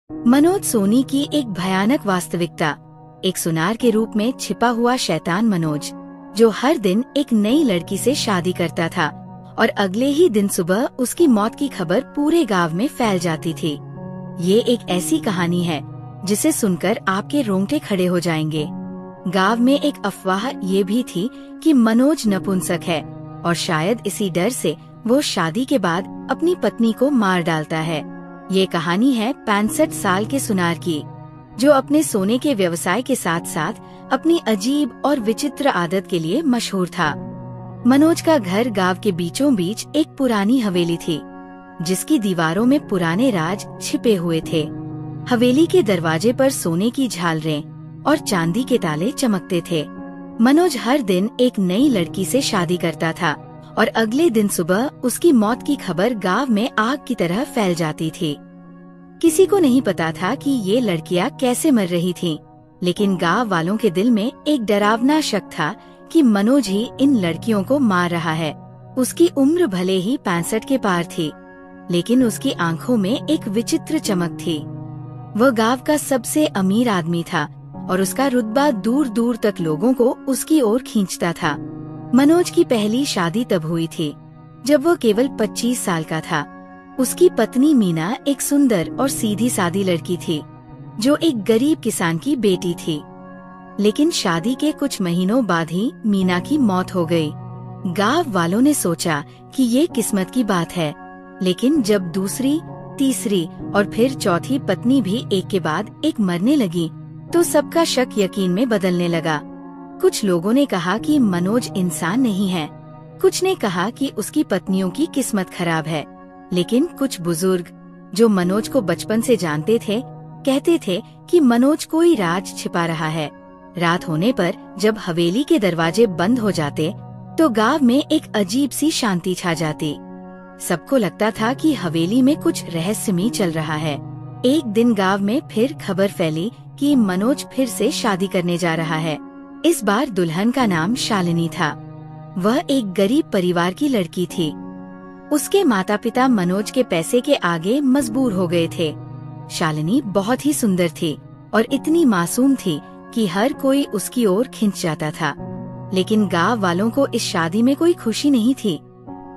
मनोज सोनी की एक भयानक वास्तविकता। एक सुनार के रूप में छिपा हुआ शैतान मनोज, जो हर दिन एक नई लड़की से शादी करता था और अगले ही दिन सुबह उसकी मौत की खबर पूरे गांव में फैल जाती थी। ये एक ऐसी कहानी है जिसे सुनकर आपके रोंगटे खड़े हो जाएंगे। गांव में एक अफवाह ये भी थी कि मनोज नपुंसक है और शायद इसी डर से वो शादी के बाद अपनी पत्नी को मार डालता है। ये कहानी है 65 साल के सुनार की, जो अपने सोने के व्यवसाय के साथ साथ अपनी अजीब और विचित्र आदत के लिए मशहूर था। मनोज का घर गांव के बीचों बीच एक पुरानी हवेली थी, जिसकी दीवारों में पुराने राज छिपे हुए थे। हवेली के दरवाजे पर सोने की झालरें और चांदी के ताले चमकते थे। मनोज हर दिन एक नई लड़की से शादी करता था और अगले दिन सुबह उसकी मौत की खबर गांव में आग की तरह फैल जाती थी। किसी को नहीं पता था कि ये लड़कियां कैसे मर रही थीं, लेकिन गांव वालों के दिल में एक डरावना शक था कि मनोज ही इन लड़कियों को मार रहा है। उसकी उम्र भले ही 65 के पार थी, लेकिन उसकी आंखों में एक विचित्र चमक थी। वह गांव का सबसे अमीर आदमी था और उसका रुतबा दूर दूर तक लोगों को उसकी ओर खींचता था। मनोज की पहली शादी तब हुई थी जब वो केवल 25 साल का था। उसकी पत्नी मीना एक सुंदर और सीधी सादी लड़की थी, जो एक गरीब किसान की बेटी थी। लेकिन शादी के कुछ महीनों बाद ही मीना की मौत हो गई। गांव वालों ने सोचा कि ये किस्मत की बात है, लेकिन जब दूसरी, तीसरी और फिर चौथी पत्नी भी एक के बाद एक मरने लगी, तो सबका शक यकीन में बदलने लगा। कुछ लोगों ने कहा कि मनोज इंसान नहीं है, कुछ ने कहा कि उसकी पत्नियों की किस्मत खराब है, लेकिन कुछ बुजुर्ग, जो मनोज को बचपन से जानते थे, कहते थे कि मनोज कोई राज छिपा रहा है। रात होने पर जब हवेली के दरवाजे बंद हो जाते, तो गांव में एक अजीब सी शांति छा जाती। सबको लगता था कि हवेली में कुछ रहस्यमय चल रहा है। एक दिन गांव में फिर खबर फैली कि मनोज फिर से शादी करने जा रहा है। इस बार दुल्हन का नाम शालिनी था। वह एक गरीब परिवार की लड़की थी। उसके माता पिता मनोज के पैसे के आगे मजबूर हो गए थे। शालिनी बहुत ही सुंदर थी और इतनी मासूम थी कि हर कोई उसकी ओर खिंच जाता था। लेकिन गांव वालों को इस शादी में कोई खुशी नहीं थी,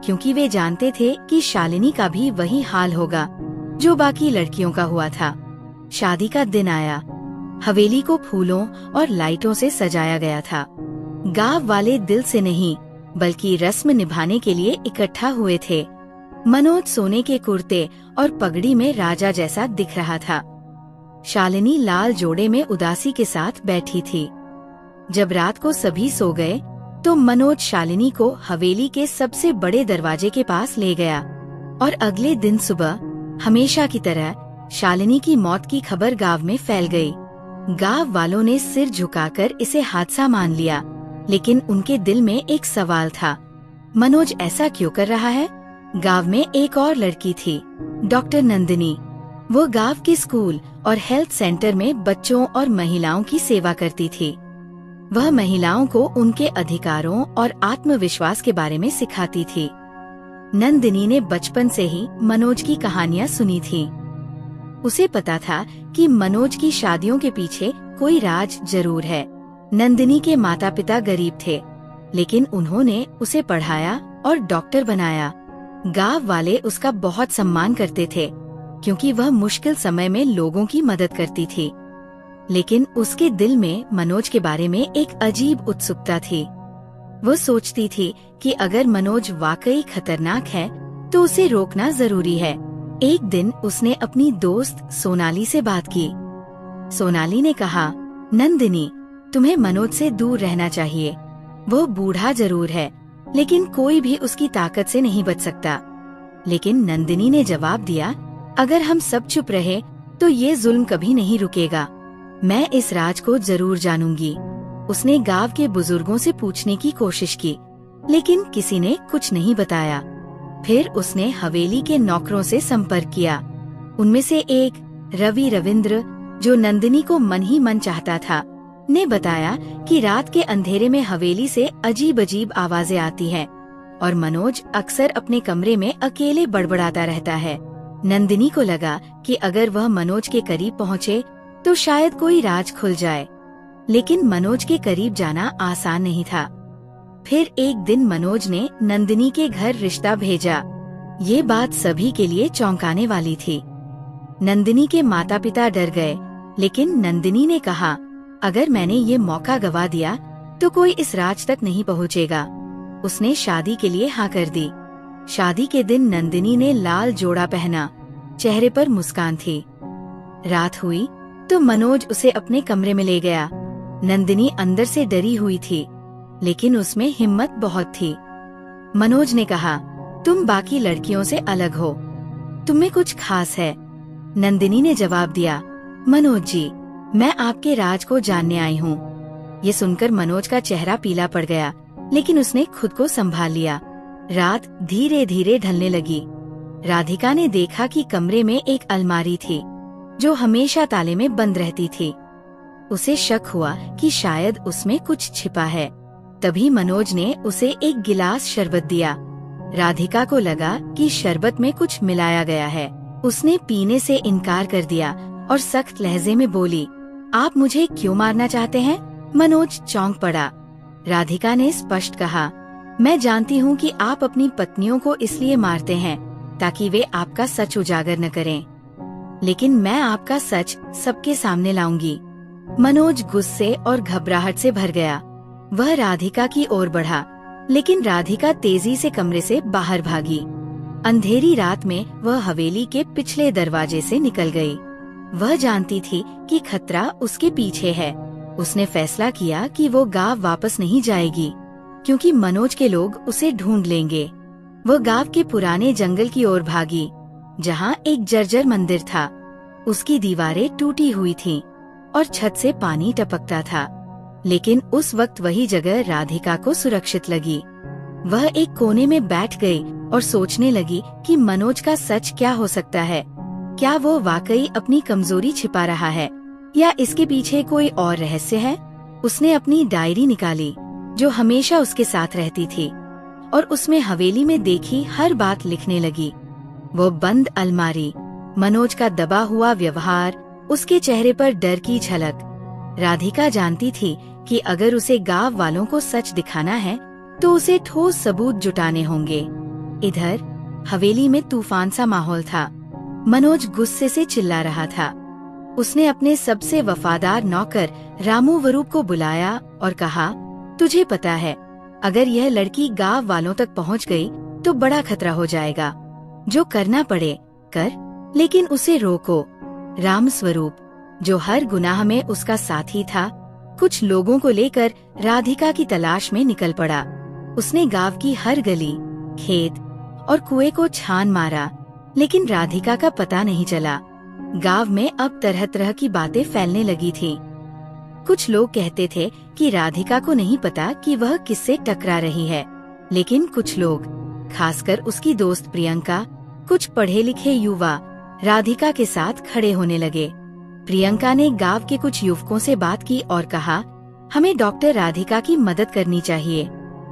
क्योंकि वे जानते थे कि शालिनी का भी वही हाल होगा जो बाकी लड़कियों का हुआ था। शादी का दिन आया। हवेली को फूलों और लाइटों से सजाया गया था। गांव वाले दिल से नहीं, बल्कि रस्म निभाने के लिए इकट्ठा हुए थे। मनोज सोने के कुर्ते और पगड़ी में राजा जैसा दिख रहा था। शालिनी लाल जोड़े में उदासी के साथ बैठी थी। जब रात को सभी सो गए, तो मनोज शालिनी को हवेली के सबसे बड़े दरवाजे के पास ले गया और अगले दिन सुबह हमेशा की तरह शालिनी की मौत की खबर गांव में फैल गई। गांव वालों ने सिर झुकाकर इसे हादसा मान लिया, लेकिन उनके दिल में एक सवाल था, मनोज ऐसा क्यों कर रहा है? गांव में एक और लड़की थी, डॉक्टर नंदिनी। वो गांव के स्कूल और हेल्थ सेंटर में बच्चों और महिलाओं की सेवा करती थी। वह महिलाओं को उनके अधिकारों और आत्मविश्वास के बारे में सिखाती थी। नंदिनी ने बचपन से ही मनोज की कहानियाँ सुनी थी। उसे पता था कि मनोज की शादियों के पीछे कोई राज जरूर है। नंदिनी के माता पिता गरीब थे, लेकिन उन्होंने उसे पढ़ाया और डॉक्टर बनाया। गांव वाले उसका बहुत सम्मान करते थे, क्योंकि वह मुश्किल समय में लोगों की मदद करती थी। लेकिन उसके दिल में मनोज के बारे में एक अजीब उत्सुकता थी। वो सोचती थी कि अगर मनोज वाकई खतरनाक है, तो उसे रोकना जरूरी है। एक दिन उसने अपनी दोस्त सोनाली से बात की। सोनाली ने कहा, नंदिनी, तुम्हें मनोज से दूर रहना चाहिए। वो बूढ़ा जरूर है, लेकिन कोई भी उसकी ताकत से नहीं बच सकता। लेकिन नंदिनी ने जवाब दिया, अगर हम सब चुप रहे तो ये जुल्म कभी नहीं रुकेगा। मैं इस राज को जरूर जानूंगी। उसने गांव के बुजुर्गों से पूछने की कोशिश की, लेकिन किसी ने कुछ नहीं बताया। फिर उसने हवेली के नौकरों से संपर्क किया। उनमें से एक, रवि रविंद्र, जो नंदिनी को मन ही मन चाहता था, ने बताया कि रात के अंधेरे में हवेली से अजीब अजीब आवाजें आती हैं और मनोज अक्सर अपने कमरे में अकेले बड़बड़ाता रहता है। नंदिनी को लगा कि अगर वह मनोज के करीब पहुँचे तो शायद कोई राज खुल जाए, लेकिन मनोज के करीब जाना आसान नहीं था। फिर एक दिन मनोज ने नंदिनी के घर रिश्ता भेजा। ये बात सभी के लिए चौंकाने वाली थी। नंदिनी के माता पिता डर गए, लेकिन नंदिनी ने कहा, अगर मैंने ये मौका गवा दिया तो कोई इस राज तक नहीं पहुँचेगा। उसने शादी के लिए हाँ कर दी। शादी के दिन नंदिनी ने लाल जोड़ा पहना, चेहरे पर मुस्कान थी। रात हुई तो मनोज उसे अपने कमरे में ले गया। नंदिनी अंदर से डरी हुई थी, लेकिन उसमें हिम्मत बहुत थी। मनोज ने कहा, तुम बाकी लड़कियों से अलग हो, तुम्हें कुछ खास है। नंदिनी ने जवाब दिया, मनोज जी, मैं आपके राज को जानने आई हूँ। ये सुनकर मनोज का चेहरा पीला पड़ गया, लेकिन उसने खुद को संभाल लिया। रात धीरे धीरे ढलने लगी। राधिका ने देखा कि कमरे में एक अलमारी थी, जो हमेशा ताले में बंद रहती थी। उसे शक हुआ कि शायद उसमें कुछ छिपा है। तभी मनोज ने उसे एक गिलास शरबत दिया। राधिका को लगा कि शरबत में कुछ मिलाया गया है। उसने पीने से इनकार कर दिया और सख्त लहजे में बोली, आप मुझे क्यों मारना चाहते हैं? मनोज चौंक पड़ा। राधिका ने स्पष्ट कहा, मैं जानती हूँ कि आप अपनी पत्नियों को इसलिए मारते हैं ताकि वे आपका सच उजागर न करें, लेकिन मैं आपका सच सबके सामने लाऊंगी। मनोज गुस्से और घबराहट से भर गया। वह राधिका की ओर बढ़ा, लेकिन राधिका तेजी से कमरे से बाहर भागी। अंधेरी रात में वह हवेली के पिछले दरवाजे से निकल गई। वह जानती थी कि खतरा उसके पीछे है। उसने फैसला किया कि वो गांव वापस नहीं जाएगी, क्योंकि मनोज के लोग उसे ढूंढ लेंगे। वह गांव के पुराने जंगल की ओर भागी, जहाँ एक जर्जर मंदिर था। उसकी दीवारें टूटी हुई थीं और छत से पानी टपकता था, लेकिन उस वक्त वही जगह राधिका को सुरक्षित लगी। वह एक कोने में बैठ गई और सोचने लगी कि मनोज का सच क्या हो सकता है। क्या वो वाकई अपनी कमजोरी छिपा रहा है, या इसके पीछे कोई और रहस्य है? उसने अपनी डायरी निकाली, जो हमेशा उसके साथ रहती थी, और उसमें हवेली में देखी हर बात लिखने लगी। वो बंद अलमारी, मनोज का दबा हुआ व्यवहार, उसके चेहरे पर डर की झलक। राधिका जानती थी कि अगर उसे गांव वालों को सच दिखाना है तो उसे ठोस सबूत जुटाने होंगे। इधर हवेली में तूफान सा माहौल था। मनोज गुस्से से चिल्ला रहा था। उसने अपने सबसे वफादार नौकर रामू वरूप को बुलाया और कहा, तुझे पता है, अगर यह लड़की गांव वालों तक पहुंच गई तो बड़ा खतरा हो जाएगा। जो करना पड़े कर, लेकिन उसे रोको। राम स्वरूप, जो हर गुनाह में उसका साथी था, कुछ लोगों को लेकर राधिका की तलाश में निकल पड़ा। उसने गांव की हर गली, खेत और कुएं को छान मारा, लेकिन राधिका का पता नहीं चला। गांव में अब तरह तरह की बातें फैलने लगी थी। कुछ लोग कहते थे कि राधिका को नहीं पता कि वह किससे टकरा रही है, लेकिन कुछ लोग, खासकर उसकी दोस्त प्रियंका, कुछ पढ़े लिखे युवा, राधिका के साथ खड़े होने लगे। प्रियंका ने गांव के कुछ युवकों से बात की और कहा, हमें डॉक्टर राधिका की मदद करनी चाहिए।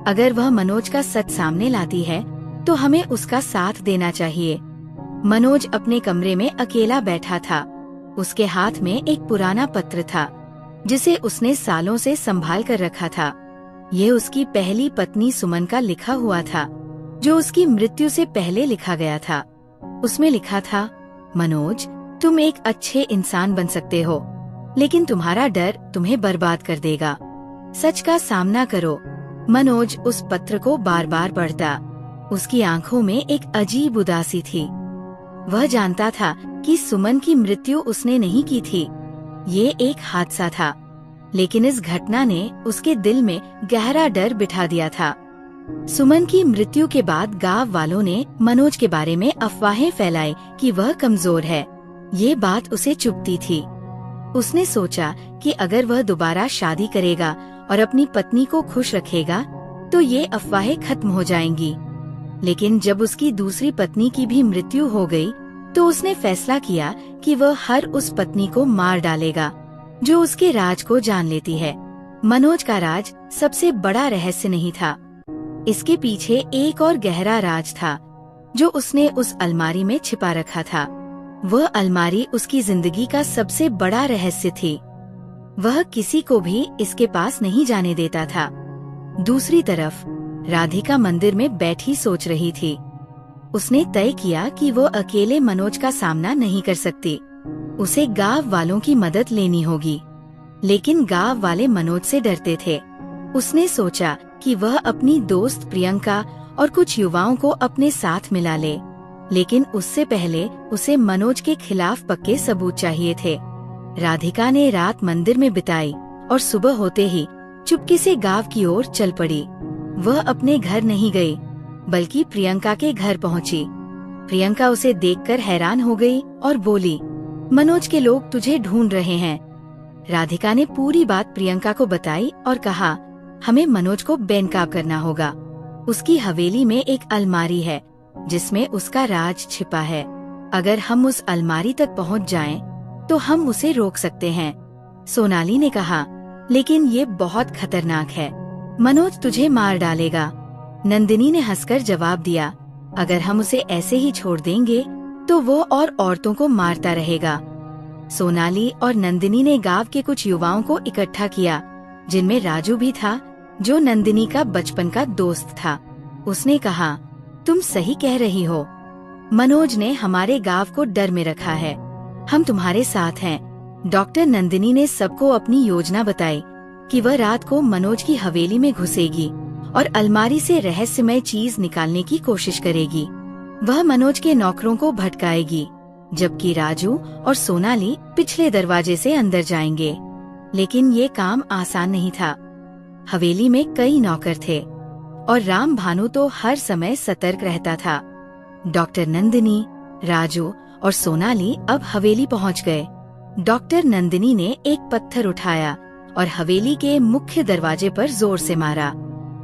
अगर वह मनोज का सच सामने लाती है तो हमें उसका साथ देना चाहिए। मनोज अपने कमरे में अकेला बैठा था। उसके हाथ में एक पुराना पत्र था, जिसे उसने सालों से संभाल कर रखा था। ये उसकी पहली पत्नी सुमन का लिखा हुआ था, जो उसकी मृत्यु से पहले लिखा गया था। उसमें लिखा था, मनोज, तुम एक अच्छे इंसान बन सकते हो, लेकिन तुम्हारा डर तुम्हें बर्बाद कर देगा। सच का सामना करो। मनोज उस पत्र को बार बार पढ़ता। उसकी आंखों में एक अजीब उदासी थी। वह जानता था कि सुमन की मृत्यु उसने नहीं की थी, ये एक हादसा था, लेकिन इस घटना ने उसके दिल में गहरा डर बिठा दिया था। सुमन की मृत्यु के बाद गांव वालों ने मनोज के बारे में अफवाहें फैलाई कि वह कमजोर है। ये बात उसे चुभती थी। उसने सोचा कि अगर वह दोबारा शादी करेगा और अपनी पत्नी को खुश रखेगा तो ये अफवाहें खत्म हो जाएंगी। लेकिन जब उसकी दूसरी पत्नी की भी मृत्यु हो गई तो उसने फैसला किया कि वह हर उस पत्नी को मार डालेगा जो उसके राज को जान लेती है। मनोज का राज सबसे बड़ा रहस्य नहीं था, इसके पीछे एक और गहरा राज था। जो उसने उस अलमारी में छिपा रखा था। वह अलमारी उसकी जिंदगी का सबसे बड़ा रहस्य थी। वह किसी को भी इसके पास नहीं जाने देता था। दूसरी तरफ राधिका मंदिर में बैठी सोच रही थी। उसने तय किया कि वो अकेले मनोज का सामना नहीं कर सकती। उसे गांव वालों की मदद लेनी होगी। लेकिन गांव वाले मनोज से डरते थे। उसने सोचा कि वह अपनी दोस्त प्रियंका और कुछ युवाओं को अपने साथ मिला ले। लेकिन उससे पहले उसे मनोज के खिलाफ पक्के सबूत चाहिए थे। राधिका ने रात मंदिर में बिताई और सुबह होते ही चुपके से गांव की ओर चल पड़ी। वह अपने घर नहीं गई, बल्कि प्रियंका के घर पहुंची। प्रियंका उसे देखकर हैरान हो गई और बोली, मनोज के लोग तुझे ढूंढ रहे हैं। राधिका ने पूरी बात प्रियंका को बताई और कहा, हमें मनोज को बेनकाब करना होगा। उसकी हवेली में एक अलमारी है जिसमें उसका राज छिपा है। अगर हम उस अलमारी तक पहुंच जाएं, तो हम उसे रोक सकते हैं। सोनाली ने कहा, लेकिन ये बहुत खतरनाक है। मनोज तुझे मार डालेगा। नंदिनी ने हंसकर जवाब दिया, अगर हम उसे ऐसे ही छोड़ देंगे तो वो और औरतों को मारता रहेगा। सोनाली और नंदिनी ने गांव के कुछ युवाओं को इकट्ठा किया, जिनमें राजू भी था, जो नंदिनी का बचपन का दोस्त था। उसने कहा, तुम सही कह रही हो। मनोज ने हमारे गांव को डर में रखा है। हम तुम्हारे साथ हैं। डॉक्टर नंदिनी ने सबको अपनी योजना बताई कि वह रात को मनोज की हवेली में घुसेगी और अलमारी से रहस्यमय चीज निकालने की कोशिश करेगी। वह मनोज के नौकरों को भटकाएगी, जबकि राजू और सोनाली पिछले दरवाजे से अंदर जाएंगे। लेकिन ये काम आसान नहीं था। हवेली में कई नौकर थे और राम भानु तो हर समय सतर्क रहता था। डॉक्टर नंदिनी, राजू और सोनाली अब हवेली पहुंच गए। डॉक्टर नंदिनी ने एक पत्थर उठाया और हवेली के मुख्य दरवाजे पर जोर से मारा।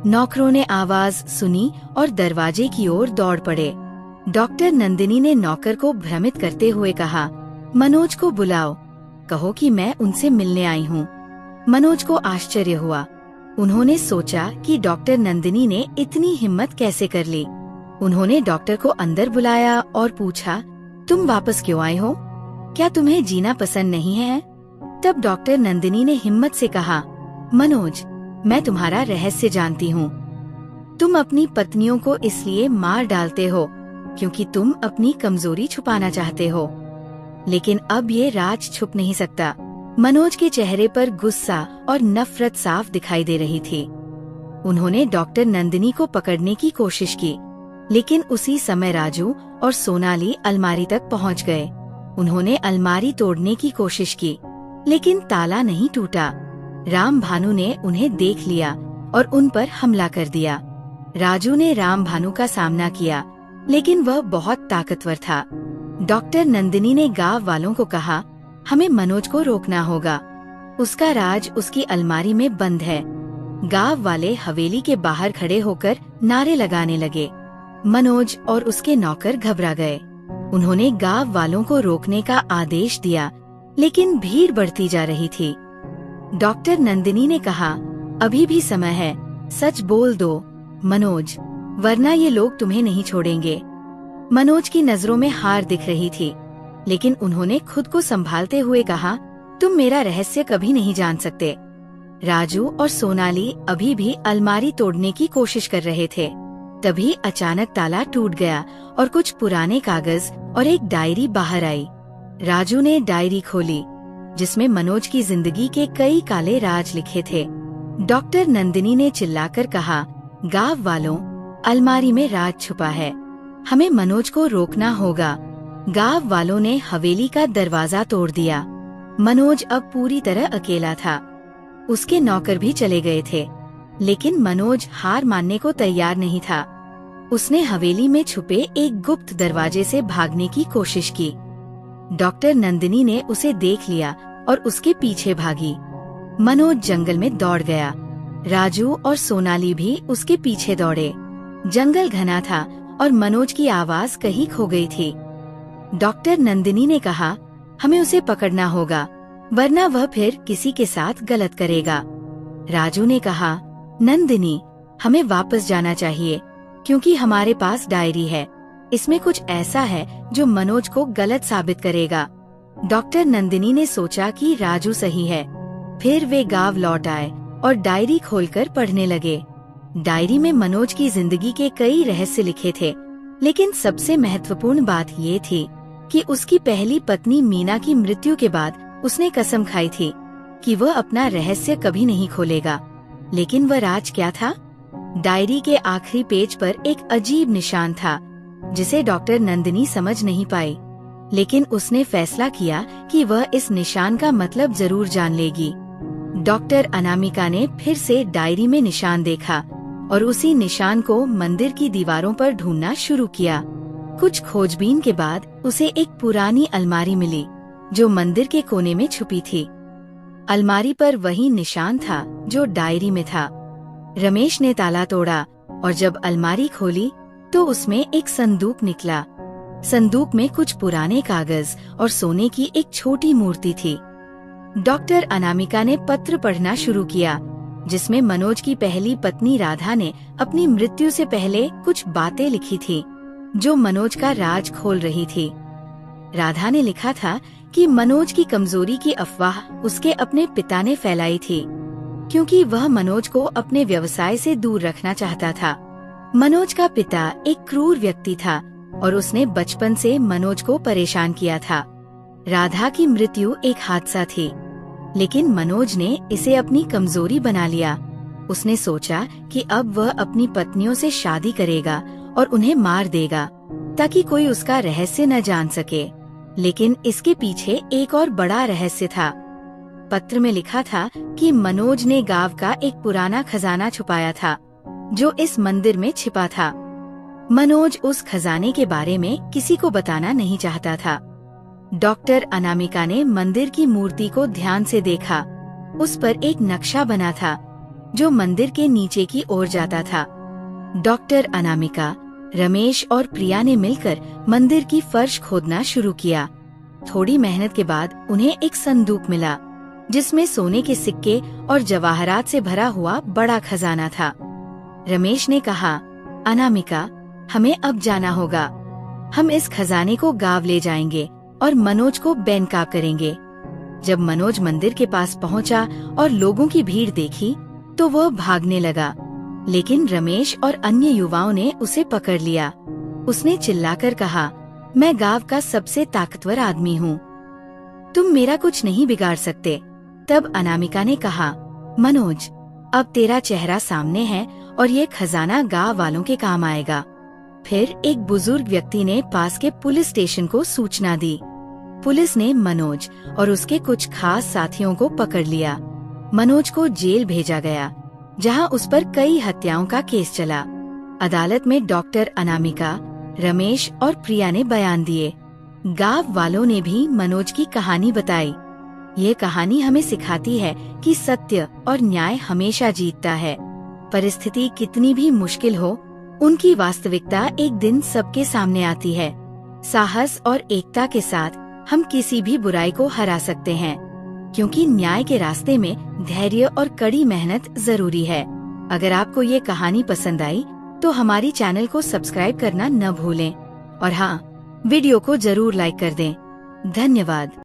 नौकरों ने आवाज सुनी और दरवाजे की ओर दौड़ पड़े। डॉक्टर नंदिनी ने नौकर को भ्रमित करते हुए कहा, मनोज को बुलाओ, कहो कि मैं उनसे मिलने आई हूँ। मनोज को आश्चर्य हुआ। उन्होंने सोचा कि डॉक्टर नंदिनी ने इतनी हिम्मत कैसे कर ली। उन्होंने डॉक्टर को अंदर बुलाया और पूछा, तुम वापस क्यों आए हो? क्या तुम्हें जीना पसंद नहीं है? तब डॉक्टर नंदिनी ने हिम्मत से कहा, मनोज, मैं तुम्हारा रहस्य जानती हूँ। तुम अपनी पत्नियों को इसलिए मार डालते हो क्योंकि तुम अपनी कमजोरी छुपाना चाहते हो। लेकिन अब ये राज छुप नहीं सकता। मनोज के चेहरे पर गुस्सा और नफरत साफ दिखाई दे रही थी। उन्होंने डॉक्टर नंदिनी को पकड़ने की कोशिश की, लेकिन उसी समय राजू और सोनाली अलमारी तक पहुंच गए। उन्होंने अलमारी तोड़ने की कोशिश की, लेकिन ताला नहीं टूटा। राम भानु ने उन्हें देख लिया और उन पर हमला कर दिया। राजू ने राम भानु का सामना किया, लेकिन वह बहुत ताकतवर था। डॉक्टर नंदिनी ने गांव वालों को कहा, हमें मनोज को रोकना होगा। उसका राज उसकी अलमारी में बंद है। गांव वाले हवेली के बाहर खड़े होकर नारे लगाने लगे। मनोज और उसके नौकर घबरा गए। उन्होंने गांव वालों को रोकने का आदेश दिया, लेकिन भीड़ बढ़ती जा रही थी। डॉक्टर नंदिनी ने कहा, अभी भी समय है, सच बोल दो मनोज, वरना ये लोग तुम्हें नहीं छोड़ेंगे। मनोज की नजरों में हार दिख रही थी, लेकिन उन्होंने खुद को संभालते हुए कहा, तुम मेरा रहस्य कभी नहीं जान सकते। राजू और सोनाली अभी भी अलमारी तोड़ने की कोशिश कर रहे थे। तभी अचानक ताला टूट गया और कुछ पुराने कागज और एक डायरी बाहर आई। राजू ने डायरी खोली, जिसमें मनोज की जिंदगी के कई काले राज लिखे थे। डॉक्टर नंदिनी ने चिल्लाकर कहा, गांव वालों, अलमारी में राज छुपा है, हमें मनोज को रोकना होगा। गांव वालों ने हवेली का दरवाजा तोड़ दिया। मनोज अब पूरी तरह अकेला था। उसके नौकर भी चले गए थे, लेकिन मनोज हार मानने को तैयार नहीं था। उसने हवेली में छुपे एक गुप्त दरवाजे से भागने की कोशिश की। डॉक्टर नंदिनी ने उसे देख लिया और उसके पीछे भागी। मनोज जंगल में दौड़ गया। राजू और सोनाली भी उसके पीछे दौड़े। जंगल घना था और मनोज की आवाज कहीं खो गई थी। डॉक्टर नंदिनी ने कहा, हमें उसे पकड़ना होगा, वरना वह फिर किसी के साथ गलत करेगा। राजू ने कहा, नंदिनी, हमें वापस जाना चाहिए, क्योंकि हमारे पास डायरी है। इसमें कुछ ऐसा है जो मनोज को गलत साबित करेगा। डॉक्टर नंदिनी ने सोचा कि राजू सही है। फिर वे गांव लौट आए और डायरी खोलकर पढ़ने लगे। डायरी में मनोज की जिंदगी के कई रहस्य लिखे थे, लेकिन सबसे महत्वपूर्ण बात ये थी कि उसकी पहली पत्नी मीना की मृत्यु के बाद उसने कसम खाई थी कि वह अपना रहस्य कभी नहीं खोलेगा। लेकिन वह राज क्या था? डायरी के आखिरी पेज पर एक अजीब निशान था जिसे डॉक्टर नंदिनी समझ नहीं पाई, लेकिन उसने फैसला किया कि वह इस निशान का मतलब जरूर जान लेगी। डॉक्टर अनामिका ने फिर से डायरी में निशान देखा और उसी निशान को मंदिर की दीवारों पर ढूंढना शुरू किया। कुछ खोजबीन के बाद उसे एक पुरानी अलमारी मिली जो मंदिर के कोने में छुपी थी। अलमारी पर वही निशान था जो डायरी में था। रमेश ने ताला तोड़ा और जब अलमारी खोली तो उसमें एक संदूक निकला। संदूक में कुछ पुराने कागज और सोने की एक छोटी मूर्ति थी। डॉक्टर अनामिका ने पत्र पढ़ना शुरू किया जिसमें मनोज की पहली पत्नी राधा ने अपनी मृत्यु से पहले कुछ बातें लिखी थी जो मनोज का राज खोल रही थी। राधा ने लिखा था कि मनोज की कमजोरी की अफवाह उसके अपने पिता ने फैलाई थी, क्योंकि वह मनोज को अपने व्यवसाय से दूर रखना चाहता था। मनोज का पिता एक क्रूर व्यक्ति था और उसने बचपन से मनोज को परेशान किया था। राधा की मृत्यु एक हादसा थी, लेकिन मनोज ने इसे अपनी कमजोरी बना लिया। उसने सोचा कि अब वह अपनी पत्नियों से शादी करेगा और उन्हें मार देगा ताकि कोई उसका रहस्य न जान सके। लेकिन इसके पीछे एक और बड़ा रहस्य था। पत्र में लिखा था कि मनोज ने गांव का एक पुराना खजाना छुपाया था जो इस मंदिर में छिपा था। मनोज उस खजाने के बारे में किसी को बताना नहीं चाहता था। डॉक्टर अनामिका ने मंदिर की मूर्ति को ध्यान से देखा। उस पर एक नक्शा बना था जो मंदिर के नीचे की ओर जाता था। डॉक्टर अनामिका, रमेश और प्रिया ने मिलकर मंदिर की फर्श खोदना शुरू किया। थोड़ी मेहनत के बाद उन्हें एक संदूक मिला जिसमें सोने के सिक्के और जवाहरात से भरा हुआ बड़ा खजाना था। रमेश ने कहा, अनामिका, हमें अब जाना होगा। हम इस खजाने को गांव ले जाएंगे और मनोज को बेनकाब करेंगे। जब मनोज मंदिर के पास पहुंचा और लोगों की भीड़ देखी तो वह भागने लगा, लेकिन रमेश और अन्य युवाओं ने उसे पकड़ लिया। उसने चिल्लाकर कहा, मैं गांव का सबसे ताकतवर आदमी हूँ, तुम मेरा कुछ नहीं बिगाड़ सकते। तब अनामिका ने कहा, मनोज, अब तेरा चेहरा सामने है और ये खजाना गांव वालों के काम आएगा। फिर एक बुजुर्ग व्यक्ति ने पास के पुलिस स्टेशन को सूचना दी। पुलिस ने मनोज और उसके कुछ खास साथियों को पकड़ लिया। मनोज को जेल भेजा गया, जहां उस पर कई हत्याओं का केस चला। अदालत में डॉक्टर अनामिका, रमेश और प्रिया ने बयान दिए। गांव वालों ने भी मनोज की कहानी बताई। ये कहानी हमें सिखाती है कि सत्य और न्याय हमेशा जीतता है। परिस्थिति कितनी भी मुश्किल हो, उनकी वास्तविकता एक दिन सबके सामने आती है। साहस और एकता के साथ हम किसी भी बुराई को हरा सकते हैं, क्योंकि न्याय के रास्ते में धैर्य और कड़ी मेहनत जरूरी है। अगर आपको ये कहानी पसंद आई तो हमारी चैनल को सब्सक्राइब करना न भूलें और हाँ, वीडियो को जरूर लाइक कर दें। धन्यवाद।